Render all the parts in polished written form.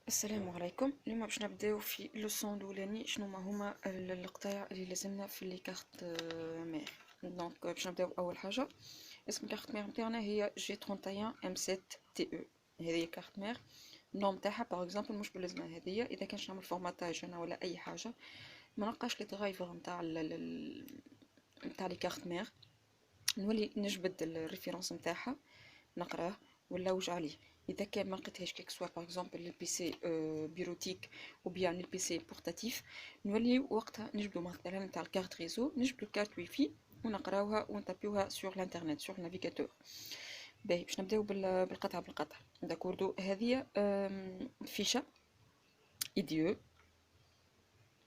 السلام عليكم. اليوم باش نبداو في اللوسون الاولاني شنو ما هما القطايع اللي لازمنا في لي كارت مير. دونك باش نبداو اول حاجه. اسم كارت مير نتاعنا هي جي 31 ام 7 تي او. هذه كارت مير النوم تاعها باغ اكزومبل مش باللازمه هذه اذا كانش نعمل فورماتاج انا ولا اي حاجه ما نلقاش لي درايفر نتاع لي كارت مير، نولي نجبد الريفيرونس نتاعها نقراه ولا وج عليه. اذا كان ما لقيتهاش كيك سوا باغ اكزومبل البي سي بيروتيك او بيان البي سي بورتاتيف، نولي وقتها نجبدو مثلا نتاع الكارت ريزو، نجبدو الكارت ويفي ونقراوها ونطبيوها سور الانترنت سور النافيغاتور. باهي باش نبداو بالقطعه بالقطعه. داكوردو هذه فيشه ايديو.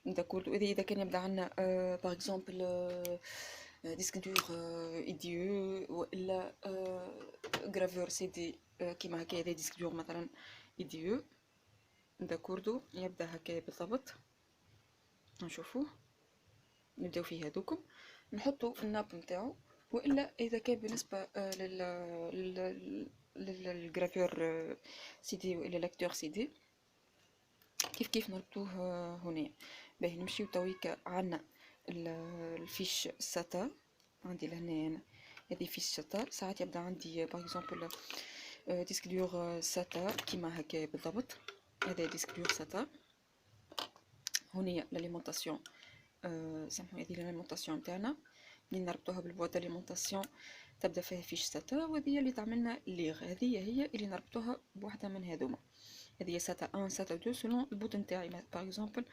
داكوردو اذا كان يبدا عندنا باغ اكزومبل ديسك دور ايديو والا غرافور سي دي كيما هكا. هذا ديسك دور مثلا ايديو. داكوردو يبدا هكا بالضبط. نشوفوه نبداو فيه هذوكم نحطو في الناب نتاعو. والا اذا كان بالنسبه للغرافور سي دي والا لاكتور سي دي كيف نربطوه هنا. باهي نمشيو تويكا عنا الفيش ساتا. عندي لهنا أنا هذه فيش ساتا. ساعات يبدا عندي باغ اكزومبل ديسك دور ساتا كيما هكا بالضبط. هذا ديسك دور ساتا. هنا لاليمونطاسيون سامحوا هذه لاليمونطاسيون نتاعنا اللي نربطوها بالبواد لاليمونطاسيون تبدا فيها فيش ساتا، وهذه اللي تعملنا ليغ. هذه هي اللي نربطوها بوحده من هذوما. هذه ساتا 1 ساتا 2 سولون البوت نتاعي. باغ اكزومبل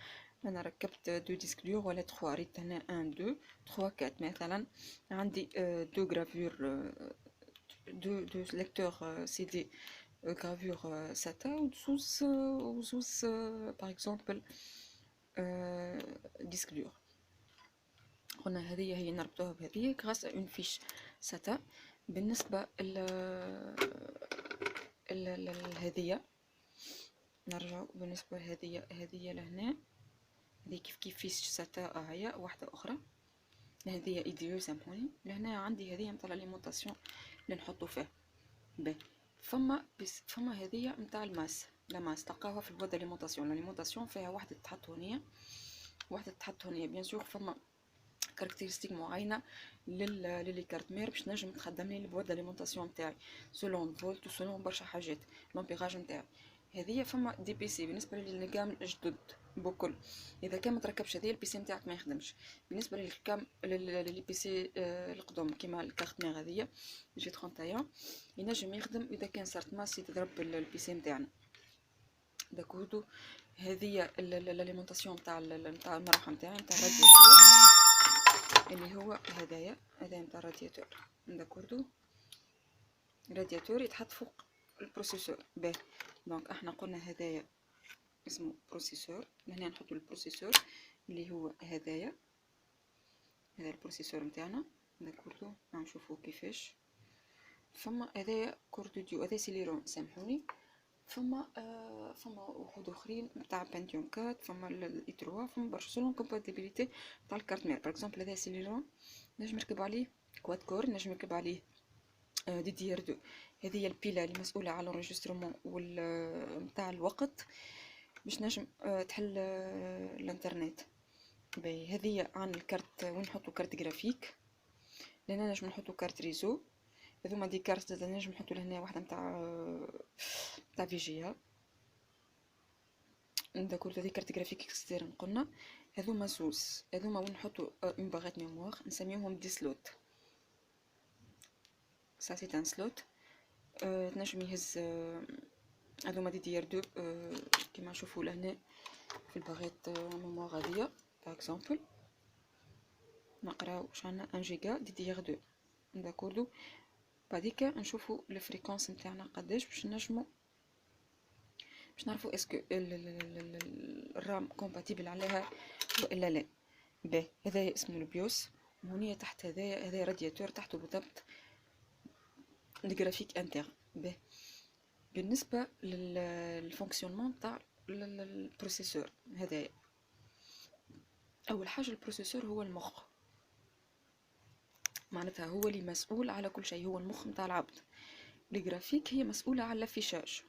انا ركبت دو ديسك دور ولا 3 ريت هنا 1 2 3 4 مثلا. عندي دو غرافور دو ليكتور سي دي غرافور ساتا وزوز باغ اكزومبل ديسك دور. قلنا هذه هي نربطوها بهذه غاس اون فيش ساتا. بالنسبه هذه نرجع بالنسبه هذه لهنا. هذه كيف فيش ساتا هي واحده اخرى. هذه ايديو سامحوني. لهنا عندي هذه نتاع لاليمونطاسيون اللي نحطو فيه. باهي فما هذه نتاع الماس. لا ماس تلقاوها في البواد لاليمونطاسيون فيها واحده تحط هنا واحده تحط هنا. بيان سور فما كاركتيرستيك معينه للي كارت مير باش نجم تخدم لي البواد لاليمونطاسيون تاعي سولون فولت وسولون برشا حاجات لومبيراج نتاعي. هذه فما دي بي سي بالنسبه للكام الجدد بكل. اذا كان ما تركبش هذه البي سي نتاعك ما يخدمش. بالنسبه للكام للبي سي القدم كيما الكارت مير هذه جي 31 ينجم يخدم اذا كان صارت ماسي تضرب البي سي نتاعنا. داكوردو هذه لاليمونطاسيون نتاع المروحه نتاعي نتاع الرادياتور اللي هو هذا نتاع الرادياتور. داكوردو الرادياتور يتحط فوق البروسيسور. باهي دونك احنا قلنا هذايا اسمه بروسيسور. هنا نحطو البروسيسور اللي هو هذا البروسيسور نتاعنا. داكوردو نشوفو كيفاش. فما هذايا كوردوديو هذا سيليرون سامحوني. فما وحود اخرين نتاع بنتيوم 4 فما الاي 3 فما برشا سولون كومباتيبيليتي تاع الكارت مير. باغ اكزومبل هذا سيليرون نجم نركب عليه كواد كور، نجم نركب عليه دي دي ار 2. هذه البيله اللي مسؤوله على الانريجسترومون وال نتاع الوقت باش نجم تحل الانترنت. باهي هذه عن الكارت وين نحطو كارت جرافيك. لهنا نجم نحطو كارت ريزو. هذوما دي كارت نجم نحطو لهنا واحده نتاع فيجيا. داكور هذه كارت جرافيك اكسترن قلنا. هذوما زوز هذوما وين نحطو اون باغيت ميموار نسميوهم دي سلوت. سا سي ان سلوت تنجم يهز هذوما دي ار 2 كيما نشوفو لهنا في الباغيت ميموار هذيا باغ اكزومبل نقراو واش عندنا 1 جيجا دي ار 2. داكوردو بعديكا نشوفو الفريكونس نتاعنا قداش باش نجمو باش نعرفو اسكو الرام كومباتيبل عليها والا لا. باهي هذا اسمه البيوس. وهنا تحت هذا رادياتور تحته بالضبط الجرافيك انترن. باهي بالنسبه للفونكسيونمون تاع البروسيسور هذايا اول حاجه البروسيسور هو المخ. معناتها هو اللي مسؤول على كل شيء، هو المخ نتاع العبد. الجرافيك هي مسؤوله على الافيشاج.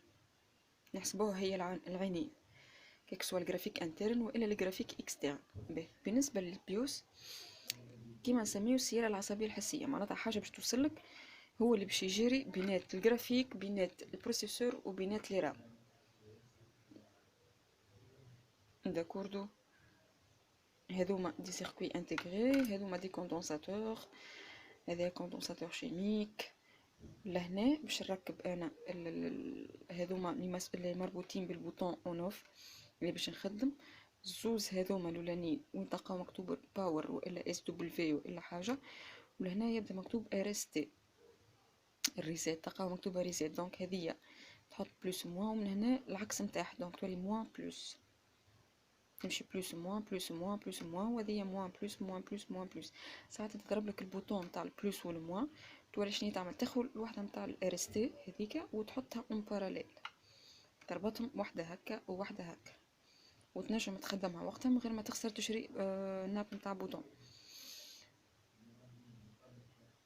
نحسبوها هي العينين، كيك سوا الجرافيك انترن والا الجرافيك اكسترن. بالنسبه للبيوس كيما نسميو السياله العصبيه الحسيه، معناتها حاجه باش توصلك، هو اللي باش يجري بينات الجرافيك، بينات البروسيسور، وبينات لي رام. داكوردو، هذوما دي سيركوي انتغري، هذوما دي كوندونساتور، هذا كوندونساتور شيميك. لهنا باش نركب انا هذوما اللي مربوطين بالبوطون اون اوف اللي باش نخدم. الزوز هذوما الاولانيين وين تلقاو مكتوب باور والا اس دبليو والا حاجه، ولهنا يبدا مكتوب ار اس تي الريسيت، تلقاو مكتوبه ريسيت. دونك هذيا تحط بلوس موان، ومن هنا العكس نتاعها دونك تولي موان بلوس، تمشي بلوس موان بلوس موان بلوس موان، وهذيا موان بلوس موان بلوس موان بلوس. ساعات تضرب لك البوطون نتاع البلوس والموان، تولي شنو تعمل، تاخذ الوحده نتاع الار اس تي هذيك وتحطها اون باراليل، تربطهم وحده هكا ووحده هكا، وتنجم تخدمها وقتها من غير ما تخسر تشري ناب نتاع بوطون.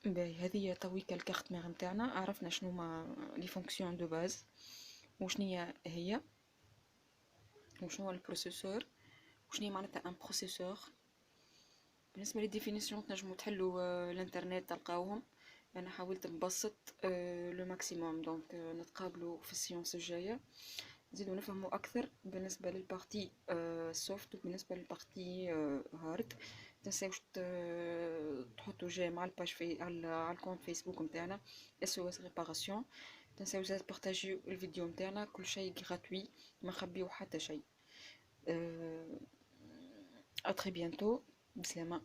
باهي هذه تويك الكارت ميغ نتاعنا، عرفنا شنو ما لي فونكسيون دو باز، وشنية هي، وشنو هو البروسيسور، وشنية معناتها ان بروسيسور. بالنسبه للديفينيسيون تنجموا تحلوا الانترنت تلقاوهم. انا حاولت نبسط لو ماكسيموم. دونك نتقابلوا في السيونس الجايه نزيدو نفهموا اكثر بالنسبه للبارتي سوفت، وبالنسبه للبارتي هارد. متنساوش تحطوا جي مع الباج في على الكونت فيسبوك نتاعنا SOS ريباراسيون. متنساوش تبارطاجيو الفيديو نتاعنا، كل شيء غراتوي، ما نخبيو حتى شيء. ا تري بيانتو، بسلامه.